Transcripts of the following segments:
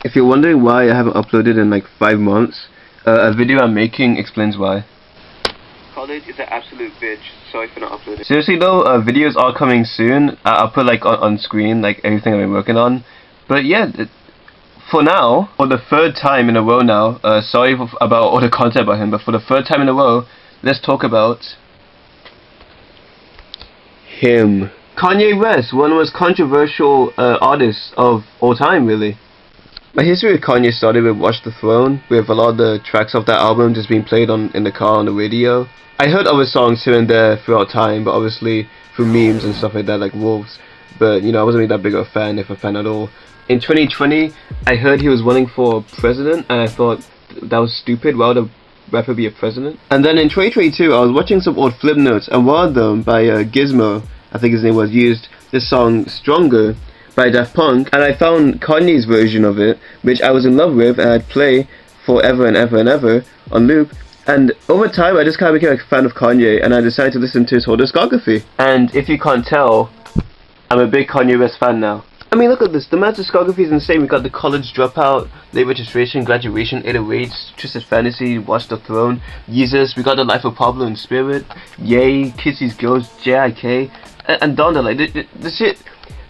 If you're wondering why I haven't uploaded in like 5 months, a video I'm making explains why. College is an absolute bitch. Sorry for not uploading. Seriously though, videos are coming soon. I'll put like on screen like everything I've been working on. But yeah, for now, for the 3rd time in a row now, sorry about all the content about him, but for the 3rd time in a row, let's talk about him. Kanye West, one of the most controversial artists of all time, really. My history with Kanye started with Watch the Throne, with a lot of the tracks of that album just being played in the car on the radio. I heard other songs here and there throughout time, but obviously through memes and stuff like that, like Wolves. But you know, I wasn't really that big of a fan, if a fan at all. In 2020, I heard he was running for president, and I thought that was stupid. Why would a rapper be a president? And then in 2022, I was watching some old flip notes, and one of them by Gizmo, I think his name was, used this song Stronger by Daft Punk, and I found Kanye's version of it, which I was in love with, and I'd play forever and ever and ever on loop. And over time, I just kind of became a fan of Kanye, and I decided to listen to his whole discography. And if you can't tell, I'm a big Kanye West fan now. I mean, look at this. The man's discography is insane. We got The College Dropout, Late Registration, Graduation, 808s, Twisted Fantasy, Watch the Throne, Jesus. We got The Life of Pablo and Spirit, Yay, Kiss These Girls, J.I.K. and Donda. Like, this shit.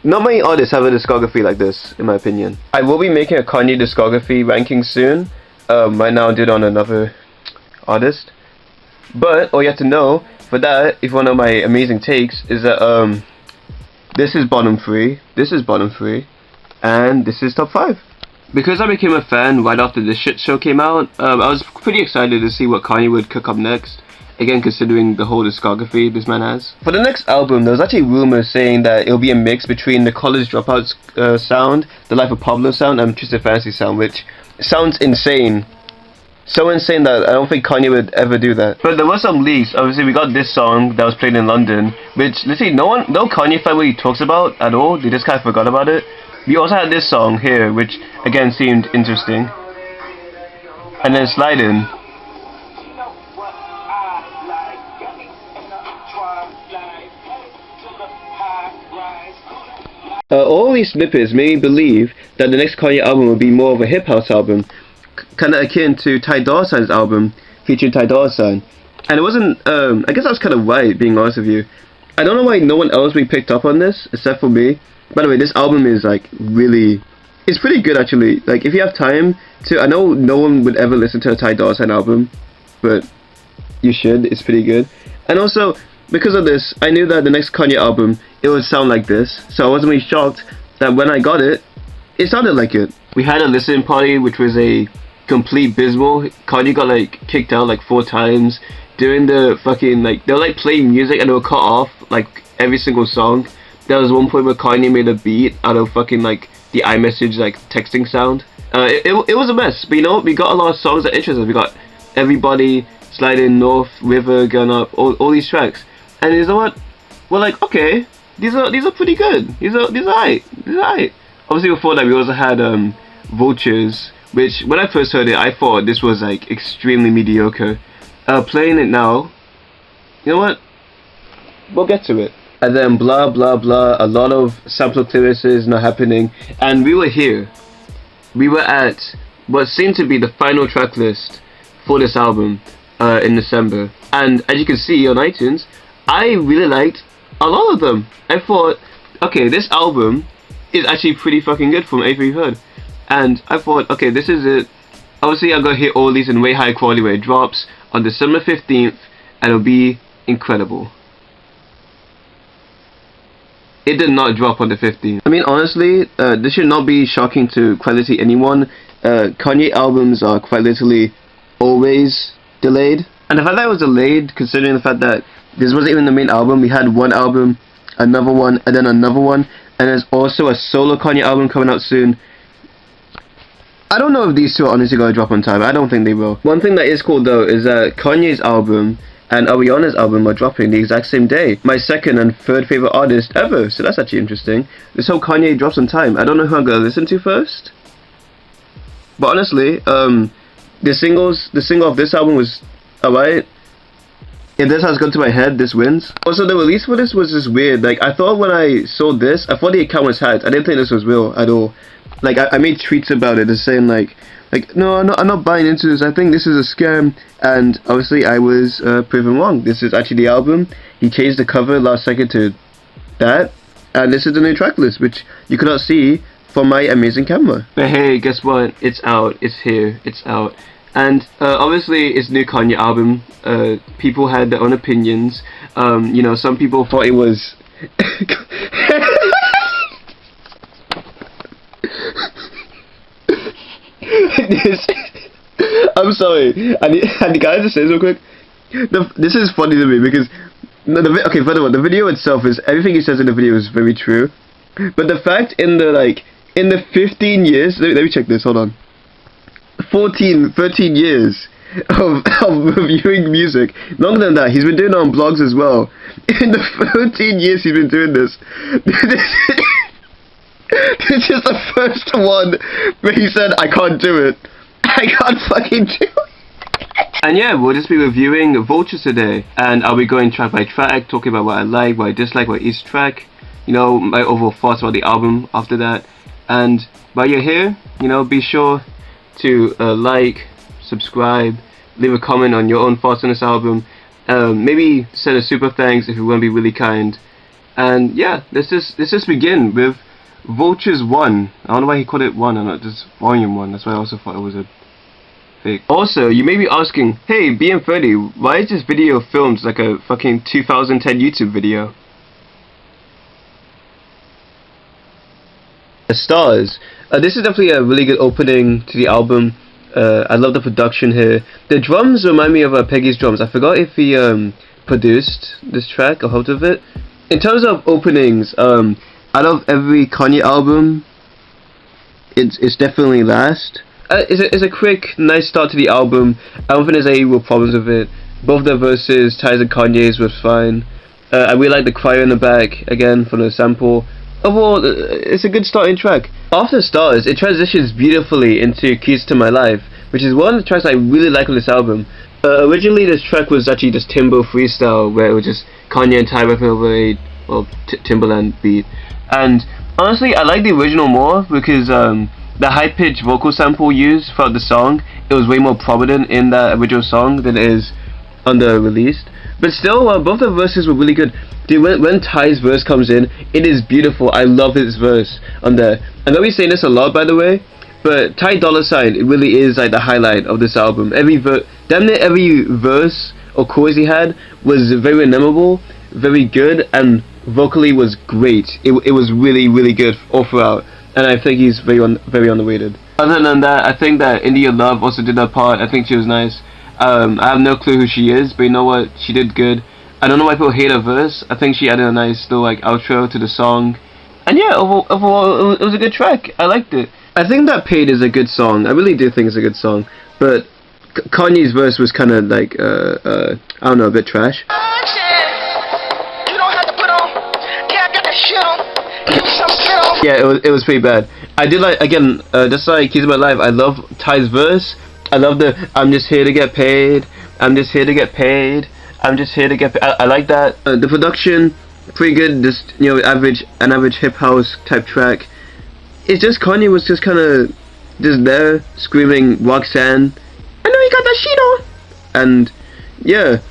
Not many artists have a discography like this, in my opinion. I will be making a Kanye discography ranking soon. Right now I did on another artist. But all you have to know for that, if you want to know my amazing takes, is that this is bottom 3, this is bottom 3, and this is top 5. Because I became a fan right after this shit show came out, I was pretty excited to see what Kanye would cook up next. Again, considering the whole discography this man has. For the next album, there was actually rumors saying that it'll be a mix between the College Dropouts sound, the Life of Pablo sound, and Twisted Fantasy sound, which sounds insane. So insane that I don't think Kanye would ever do that. But there were some leaks. Obviously, we got this song that was played in London, which literally no Kanye fan really talks about at all. They just kind of forgot about it. We also had this song here, which again seemed interesting. And then Slide In. All these snippets made me believe that the next Kanye album will be more of a hip house album, kind of akin to Ty Dolla Sign's album featuring Ty Dolla Sign. And it wasn't, I guess I was kind of right, being honest with you. I don't know why no one else really picked up on this, except for me. By the way, this album is like really, it's pretty good actually. Like if you have time to, I know no one would ever listen to a Ty Dolla Sign album, but you should, it's pretty good. And also, because of this, I knew that the next Kanye album, it would sound like this, so I wasn't really shocked that when I got it, it sounded like it. We had a listening party, which was a complete bismal. Kanye got like kicked out like 4 times during the fucking, like, they were like playing music and they were cut off like every single song. There was one point where Kanye made a beat out of fucking like the iMessage like texting sound. It was a mess, but you know what, we got a lot of songs that interested us. We got Everybody, Slide In, North, River, Gun Up, all these tracks. And you know what? We're like, okay, these are pretty good. These are alright. Obviously before that we also had Vultures, which when I first heard it I thought this was like extremely mediocre. Playing it now, you know what? We'll get to it. And then blah blah blah, a lot of sample clearances not happening, and we were here. We were at what seemed to be the final track list for this album in December. And as you can see on iTunes, I really liked a lot of them. I thought, okay, this album is actually pretty fucking good from everything we've heard. And I thought, okay, this is it. Obviously, I'm gonna hit all these in way higher quality where it drops on December 15th, and it'll be incredible. It did not drop on the 15th. I mean, honestly, this should not be shocking to quite literally anyone. Kanye albums are quite literally always delayed. And the fact that it was delayed, considering the fact that this wasn't even the main album, we had one album, another one, and then another one, and there's also a solo Kanye album coming out soon. I don't know if these two are honestly going to drop on time. I don't think they will. One thing that is cool though is that Kanye's album and Ariana's album are dropping the exact same day. My second and third favorite artist ever, so that's actually interesting. This whole Kanye drops on time. I don't know who I'm going to listen to first, but honestly, the single of this album was alright. If this has gone to my head, this wins. Also, the release for this was just weird. Like, I thought when I saw this, I thought the account was hacked. I didn't think this was real at all. like I made tweets about it, just saying like no, I'm not buying into this. I think this is a scam, and obviously I was proven wrong. This is actually the album. He changed the cover last second to that, and this is the new track list, which you cannot see from my amazing camera. But hey, guess what? It's out. It's here. It's out. And obviously, it's new Kanye album. People had their own opinions. You know, some people thought it was. I'm sorry. I need guys to say this real quick. This is funny to me because okay, first of all, the video itself is everything he says in the video is very true, but the fact in the 15 years, let me check this. Hold on. 13 years of reviewing music. Longer than that, he's been doing it on blogs as well. In the 13 years he's been doing this. This is the first one where he said, I can't do it. I can't fucking do it. And yeah, we'll just be reviewing Vultures today. And I'll be going track by track, talking about what I like, what I dislike, what each track. You know, my overall thoughts about the album after that. And while you're here, you know, be sure to like, subscribe, leave a comment on your own thoughts on this album. Maybe send a super thanks if you want to be really kind. And yeah, let's just begin with Vultures 1. I don't know why he called it 1 and not just Volume 1. That's why I also thought it was a fake. Also, you may be asking, hey, BM30, why is this video filmed like a fucking 2010 YouTube video? The stars. This is definitely a really good opening to the album. I love the production here. The drums remind me of Peggy's drums. I forgot if he produced this track or helped with it. In terms of openings, out of every Kanye album, it's definitely last. It's a quick, nice start to the album. I don't think there's any real problems with it. Both the verses, Ty's and Kanye's, was fine. I really like the choir in the back, again, from the sample. Overall, it's a good starting track. After Stars, it transitions beautifully into Keys to My Life, which is one of the tracks I really like on this album. Originally, this track was actually just Timbo freestyle, where it was just Kanye and Ty rapping over a Timbaland beat. And honestly, I like the original more because the high-pitched vocal sample used throughout the song, it was way more prominent in that original song than it is on the released. But still, both the verses were really good. Dude, when Ty's verse comes in, it is beautiful. I love his verse on there. I know we're saying this a lot, by the way, but Ty Dolla Sign, it really is like the highlight of this album. Damn near every verse or chorus he had was very memorable, very good, and vocally was great. It was really, really good all throughout, and I think he's very underrated. Other than that, I think that India Love also did that part. I think she was nice. I have no clue who she is, but you know what? She did good. I don't know why people hate her verse. I think she added a nice little like outro to the song. And yeah, overall it was a good track. I liked it. I think that Paid is a good song. I really do think it's a good song. But Kanye's verse was kind of like, I don't know, a bit trash. Yeah, it was pretty bad. I did like, again, just like Keys of My Life, I love Ty's verse. I love the I'm just here to get paid. I'm just here to get paid. I'm just here to get paid. I like that. The production, pretty good. Just, you know, an average hip house type track. It's just Kanye was just kind of just there screaming Roxanne, I know you got that shit on. And yeah,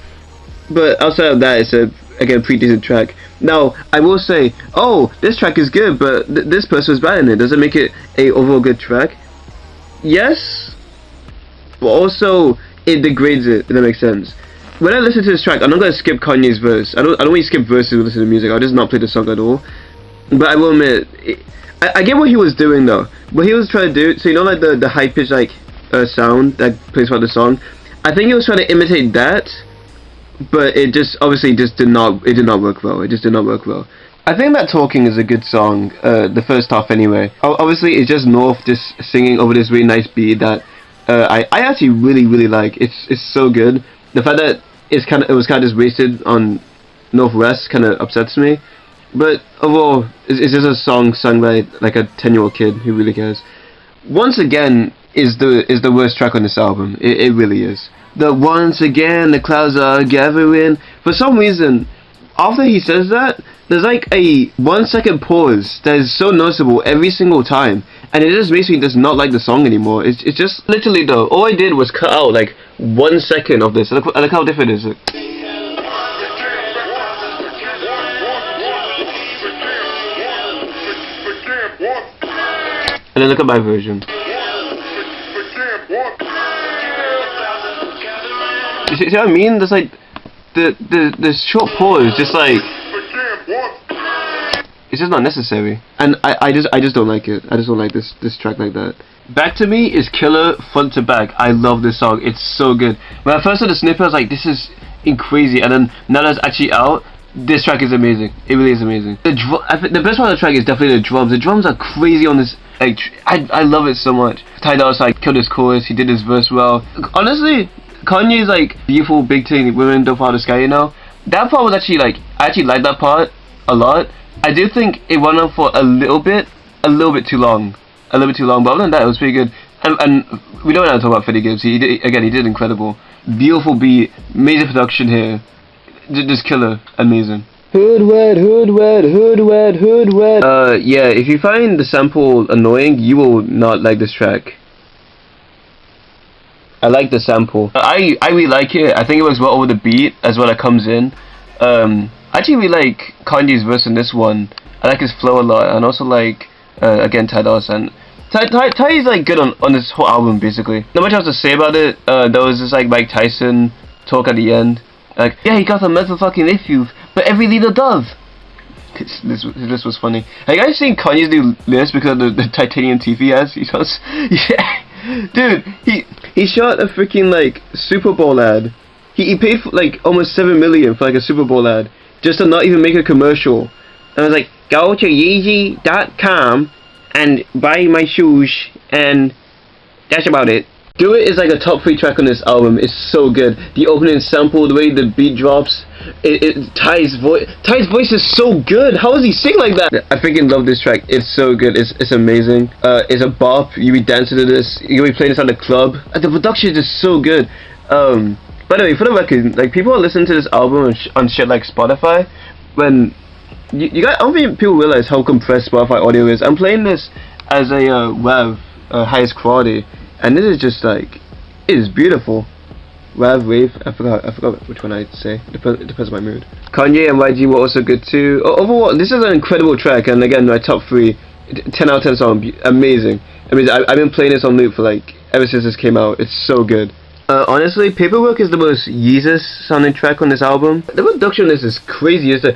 but outside of that, it's again pretty decent track. Now I will say, oh, this track is good, but this person was bad in it. Does it make it a overall good track? Yes, but also it degrades it. If that makes sense. When I listen to this track, I'm not gonna skip Kanye's verse. I don't really skip verses when I listen to music. I'll just not play the song at all. But I will admit, I get what he was doing though. What he was trying to do, so you know, like the high pitch like sound that plays throughout the song. I think he was trying to imitate that, but it just obviously just did not work well. It just did not work well. I think that Talking is a good song. The first half anyway. Obviously, it's just North just singing over this really nice beat that I actually really like. It's so good. The fact that it was kind of just wasted on Northwest kind of upsets me. But overall, it's just a song sung by like a 10-year-old kid who really cares. Once Again is the worst track on this album. It really is. The once again the clouds are gathering. For some reason, after he says that, there's like a 1 second pause that is so noticeable every single time, and it just makes me just not like the song anymore. It's just literally though. All I did was cut out like 1 second of this. Look how different it is. And then look at my version. You see what I mean? There's like the short pause, just like it's just not necessary. And I just don't like it. I just don't like this track like that. Back to Me is killer front to back. I love this song. It's so good. When I first saw the snippet, I was like, this is crazy. And then now that it's actually out, this track is amazing. It really is amazing. The best part of the track is definitely the drums. The drums are crazy on this. Like, I love it so much. Ty Dolla killed his chorus. He did his verse well. Honestly, Kanye's like beautiful big thing, women don't fall out of the sky, you know. That part was actually like, I actually liked that part a lot. I do think it went on for a little bit too long. But other than that, it was pretty good. And we don't have to talk about Freddie Gibbs. He did incredible. Beautiful beat, major production here. Just killer, amazing. Hood wet. Yeah, if you find the sample annoying, you will not like this track. I like the sample. I really like it. I think it works well over the beat as well. It comes in. I actually really like Kanye's verse in this one. I like his flow a lot, and also like again Ty Dolla. Ty is like good on this whole album basically. Not much else to say about it. There was this like Mike Tyson talk at the end. Like, yeah, he got some mental fucking issues, but every leader does. This was funny. Have you guys seen Kanye's new lyrics because of the titanium teeth he has? He sounds, yeah, dude. He shot a freaking like Super Bowl ad. He paid for like almost $7 million for like a Super Bowl ad just to not even make a commercial. And I was like, go to Yeezy.com and buy my shoes, and that's about it. Do It is like a top 3 track on this album. It's so good. The opening sample, the way the beat drops, Ty's voice is so good. How does he sing like that? I freaking love this track. It's so good. It's amazing. It's a bop. You be dancing to this. You'll be playing this at the club. The production is just so good. By the way, for the record, like people are listening to this album on shit like Spotify. When you guys, I don't think people realize how compressed Spotify audio is. I'm playing this as a WAV, highest quality. And this is just like, it is beautiful. Wave, I forgot which one I'd say. It depends on my mood. Kanye and YG were also good too. Overall, this is an incredible track, and again, my top 3, 10 out of 10 song, amazing. I mean, I've been playing this on loop for like ever since this came out. It's so good. Honestly, Paperwork is the most Yeezus sounding track on this album. The production on this is crazy. It's like,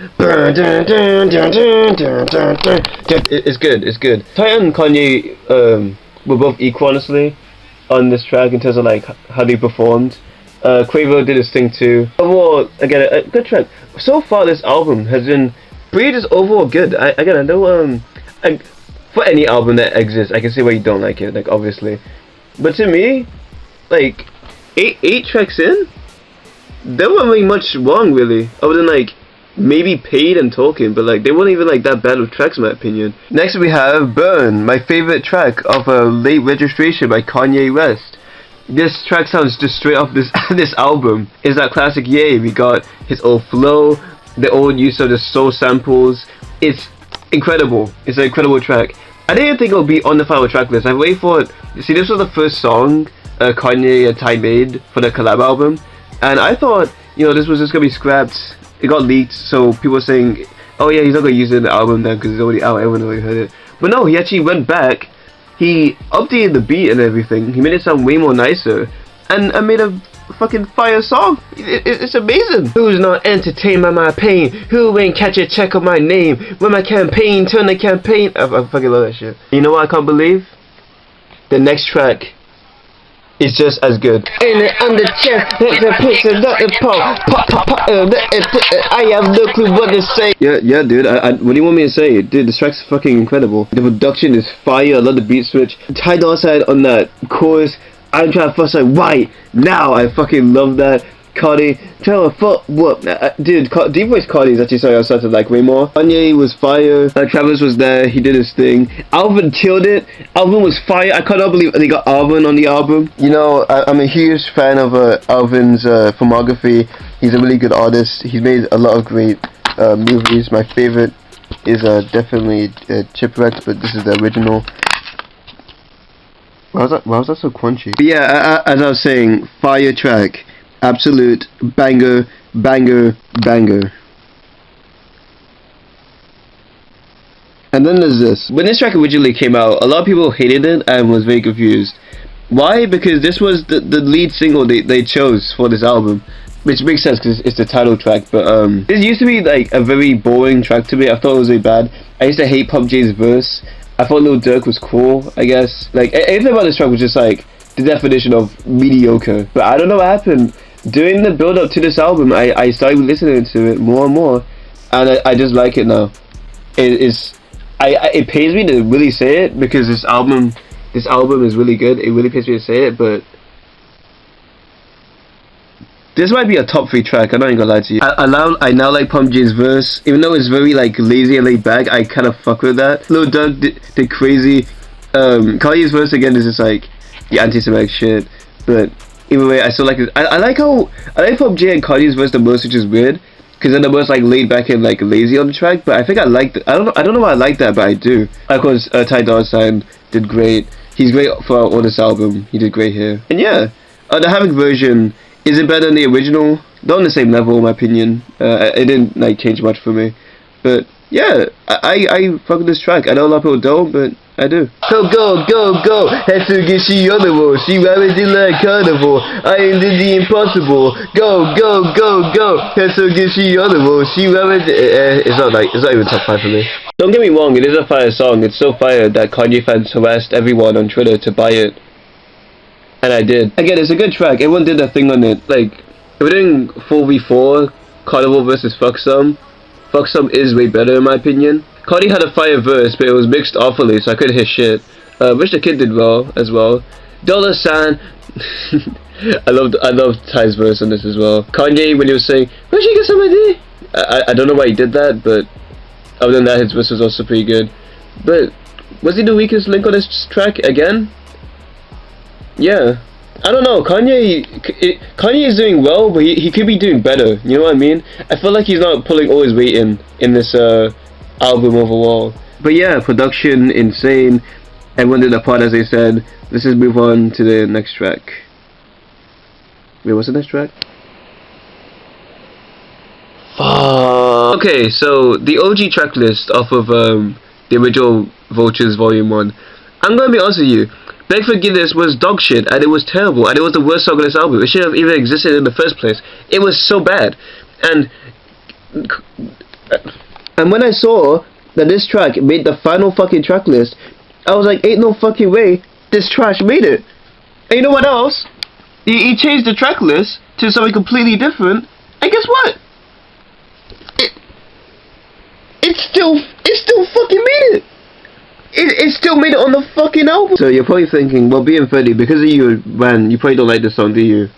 it's good. Ty and Kanye were both equal, honestly, on this track in terms of like how they performed. Quavo did his thing too. Overall, again, a good track. So far, this album has been pretty just overall good. I know for any album that exists, I can see why you don't like it, like obviously. But to me, like eight tracks in, there wasn't really much wrong really, other than like maybe Paid and Talking, but like they weren't even like that bad of tracks in my opinion. Next we have Burn, my favorite track of Late Registration by Kanye West. This track sounds just straight off this album. It's that classic Ye. We got his old flow, the old use of the soul samples. It's incredible. It's an incredible track. I didn't think it would be on the final track list. I waited for it. See, this was the first song Kanye and Ty made for the collab album, and I thought, you know, this was just gonna be scrapped. It got leaked, so people were saying, oh yeah, he's not gonna use it in the album then because it's already out, everyone already heard it. But no, he actually went back, he updated the beat and everything, he made it sound way more nicer, and made a fucking fire song. It's amazing. Who's not entertained by my pain? Who ain't catch a check of my name? When my campaign turn the campaign. I fucking love that shit. You know what I can't believe? The next track is just as good. In it on the chair, I have no clue what to say. Yeah, dude. What do you want me to say? Dude, this track's fucking incredible. The production is fire. I love the beat switch. Ty Dolla on that chorus. I'm trying to fuss like right now. I fucking love that. Cardi, tell her fuck what, dude. Deep Voice Cardi is actually something I started like way more. Kanye was fire. Travis was there. He did his thing. Alvin killed it. Alvin was fire. I cannot believe they got Alvin on the album. You know, I'm a huge fan of Alvin's filmography. He's a really good artist. He's made a lot of great movies. My favorite is definitely Chipwrecked, but this is the original. Why was that so crunchy? But yeah, as I was saying, fire track, absolute banger, banger, banger. And then there's this. When this track originally came out, a lot of people hated it and was very confused. Why? Because this was the lead single they chose for this album. Which makes sense because it's the title track, but this used to be like a very boring track to me. I thought it was really bad. I used to hate Pump J's verse. I thought Lil Durk was cool, I guess. Like, anything about this track was just like the definition of mediocre. But I don't know what happened. During the build up to this album, I started listening to it more and more, and I just like it now. It pains me to really say it because this album is really good. It really pains me to say it, but this might be a top 3 track. I'm not even gonna lie to you. I now like Pump J's verse, even though it's very like lazy and laid back. I kind of fuck with that. Lil Durk did crazy. Kanye's verse again is just like the anti-Semitic shit. But either way, I still like it. I like Pump J and Kanye's verse the most, which is weird, because then the most like laid back and like lazy on the track. But I think I like I don't know why I like that, but I do. Of course, Ty Dolla did great. He's great for on this album. He did great here. And yeah, the Havoc version. Is it better than the original? Not on the same level, in my opinion. It didn't like change much for me, but yeah, I fuck with this track. I know a lot of people don't, but I do. So go, have to get she on the wall. She ravaging like carnival. I am the impossible. Go, have to get she on the wall. She ravaging. It's not even top 5 for me. Don't get me wrong, it is a fire song. It's so fire that Kanye fans harassed everyone on Twitter to buy it. And I did. Again, it's a good track. Everyone did their thing on it. Like, if we're doing 4v4, Carnival versus Fuck Some. Fuck Some is way better in my opinion. Cardi had a fire verse, but it was mixed awfully, so I couldn't hear shit. Wish the Kid did well as well. Dolla Sign. I loved Ty's verse on this as well. Kanye, when he was saying, "Where'd you get some ID?" I don't know why he did that, but other than that, his verse was also pretty good. But was he the weakest link on this track again? Yeah, I don't know. Kanye is doing well, but he could be doing better. You know what I mean? I feel like he's not pulling all his weight in this album overall. But yeah, production insane. Everyone did their part, as they said. Let's just move on to the next track. Wait, what's the next track? Fuck. Okay, so the OG track list off of the original Vultures Volume 1. I'm gonna be honest with you. Beg Forgiveness was dog shit, and it was terrible, and it was the worst song on this album. It shouldn't have even existed in the first place. It was so bad. And when I saw that this track made the final fucking track list, I was like, ain't no fucking way this trash made it. And you know what else? He changed the track list to something completely different, and guess what? It still fucking made it. It still made it on the fucking album. So you're probably thinking, well, being 30, because of you, man, you probably don't like this song, do you?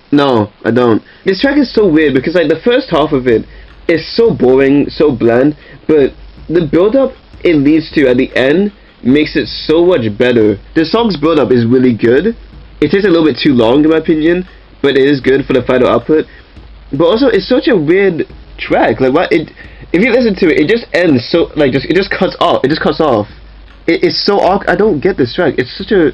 No, I don't. This track is so weird because like the first half of it is so boring, so bland, but the build-up it leads to at the end makes it so much better. The song's build-up is really good. It takes a little bit too long in my opinion, but it is good for the final output. But also, it's such a weird track. Like, what it? If you listen to it, it just ends so like it just cuts off. It just cuts off. It's so awkward. I don't get this track. It's such a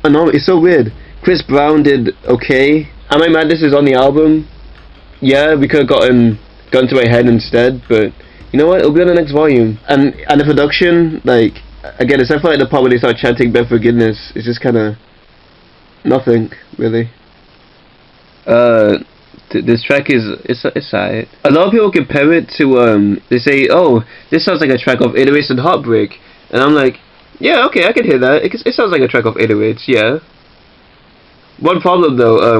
anomaly. It's so weird. Chris Brown did okay. Am I mad this is on the album? Yeah, we could have gotten Gun to My Head instead, but you know what? It'll be on the next volume. And the production, like again, except for like the part where they start chanting "Beg Forgiveness," it's just kind of nothing really. This track is it's alright. A lot of people compare it to they say, oh, this sounds like a track of 808s and Heartbreak, and I'm like, yeah, okay, I can hear that. It sounds like a track of 808s, yeah. One problem though,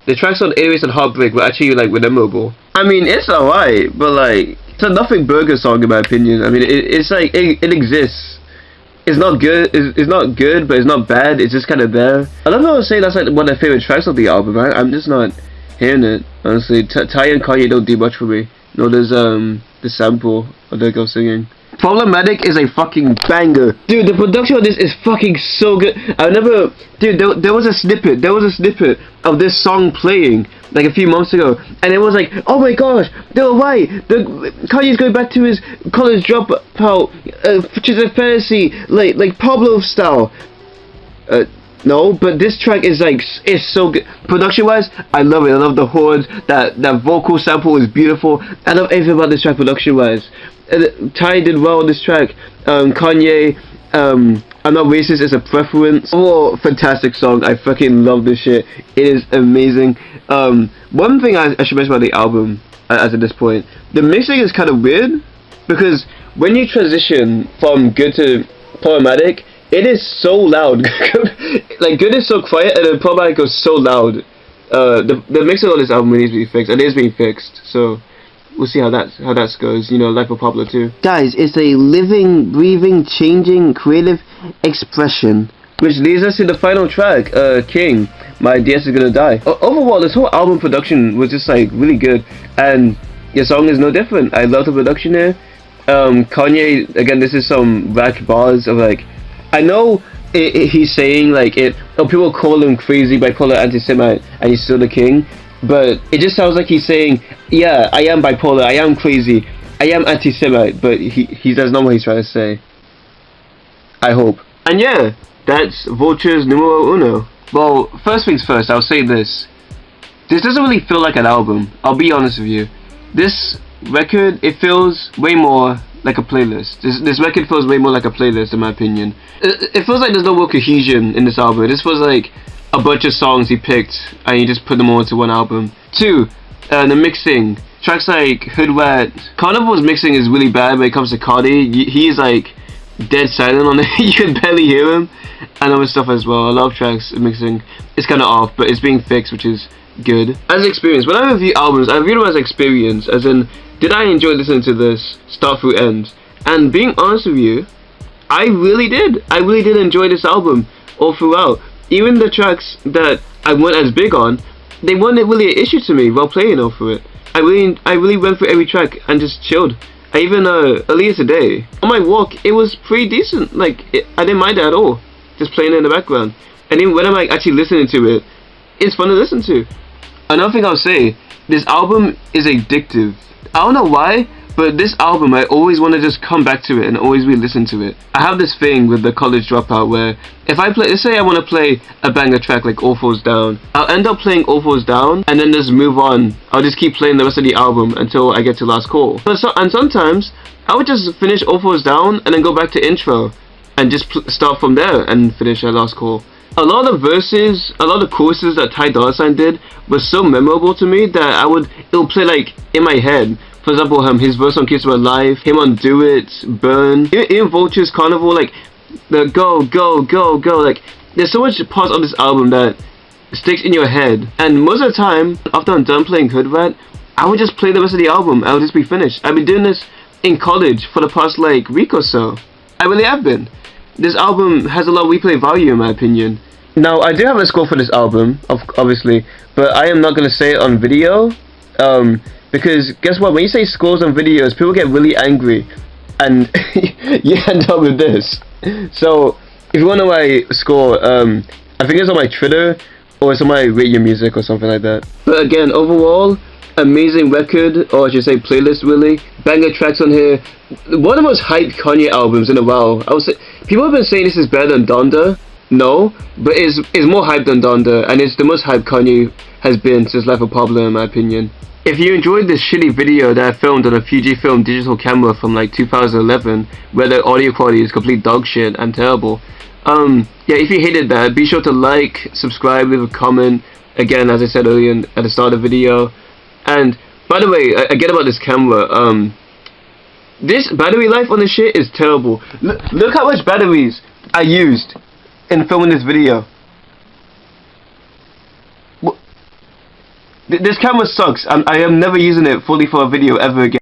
the tracks on 808s and Heartbreak were actually like memorable. I mean, it's alright, but like it's a nothing burger song in my opinion. I mean, it's like it exists. It's not good. It's not good, but it's not bad. It's just kind of there. A lot of people say that's like one of their favorite tracks of the album. I'm just not hearing it, honestly. Ty and Kanye don't do much for me. No, there's the sample of the girl singing. Problematic is a fucking banger. Dude, the production of this is fucking so good. Dude, there was a snippet of this song playing like a few months ago, and it was like, oh my gosh, they were right. Kanye's going back to his college dropout, future fantasy, like Pablo style. No, but this track is like, it's so good. Production wise, I love it. I love the horns. That vocal sample is beautiful. I love everything about this track production wise. Ty did well on this track. Kanye, I'm not racist, it's a preference. Oh, fantastic song. I fucking love this shit. It is amazing. One thing I should mention about the album, as at this point, the mixing is kind of weird, because when you transition from good to problematic, it is so loud. Like, good is so quiet, and then problematic goes so loud. The mixing on this album needs to be fixed, and it is being fixed. So we'll see how that goes. You know, Life of Pablo too. Guys, it's a living, breathing, changing, creative expression. Which leads us to the final track, King. My DS is gonna die. Overall, this whole album production was just like really good, and your song is no different. I love the production here. Kanye, again, this is some rack bars of like, I know he's saying like people call him crazy, bipolar, anti-Semite, and he's still the king, but it just sounds like he's saying, yeah, I am bipolar, I am crazy, I am anti-Semite, but he does not know what he's trying to say. I hope. And yeah, that's Vultures numero uno. Well, first things first, I'll say this. This doesn't really feel like an album, I'll be honest with you. This record, it feels way more like a playlist. This record feels way more like a playlist, in my opinion. It feels like there's no real cohesion in this album. This feels like a bunch of songs he picked and he just put them all into one album. 2, the mixing. Tracks like Hood Rat. Carnival's mixing is really bad when it comes to Cardi. He's like dead silent on it. You can barely hear him. And other stuff as well. A lot of tracks mixing. It's kind of off, but it's being fixed, which is good. As an experience, when I review albums, I review them as experience, as in, did I enjoy listening to this start through end? And being honest with you, I really did. I really did enjoy this album all throughout. Even the tracks that I weren't as big on, they weren't really an issue to me while playing all through it. I really went through every track and just chilled. I even earlier today on my walk, it was pretty decent. Like I didn't mind it at all, just playing it in the background. And even when I'm like actually listening to it, it's fun to listen to. Another thing I'll say, this album is addictive. I don't know why, but this album, I always want to just come back to it and always re-listen to it. I have this thing with the College Dropout where if I play, let's say I want to play a banger track like All Falls Down, I'll end up playing All Falls Down and then just move on. I'll just keep playing the rest of the album until I get to Last Call. And sometimes I would just finish All Falls Down and then go back to intro and just start from there and finish at Last Call. A lot of verses, a lot of choruses that Ty Dolla did were so memorable to me that it would play like in my head. For example, his verse on Kiss My Life, him on Do It, Burn, even Vultures, Carnival, like the go, go, go, go, like there's so much parts of this album that sticks in your head. And most of the time, after I'm done playing Hood Rat, I would just play the rest of the album. I would just be finished. I've been doing this in college for the past like week or so. I really have been. This album has a lot of replay value in my opinion. Now, I do have a score for this album, obviously, but I am not going to say it on video, because guess what, when you say scores on videos, people get really angry, and you end up with this. So, if you want to know my score, I think it's on my Twitter, or it's on my Rate Your Music or something like that. But again, overall, amazing record, or I should say playlist really. Banger tracks on here. One of the most hyped Kanye albums in a while. I would say, people have been saying this is better than Donda. No, but it's more hyped than Donda, and it's the most hyped Kanye has been since Life of Pablo in my opinion. If you enjoyed this shitty video that I filmed on a Fujifilm digital camera from like 2011, where the audio quality is complete dog shit and terrible, yeah, if you hated that, be sure to like, subscribe, leave a comment, again as I said earlier at the start of the video. And by the way, again about this camera, this battery life on this shit is terrible. Look how much batteries I used in filming this video. This camera sucks. I am never using it fully for a video ever again.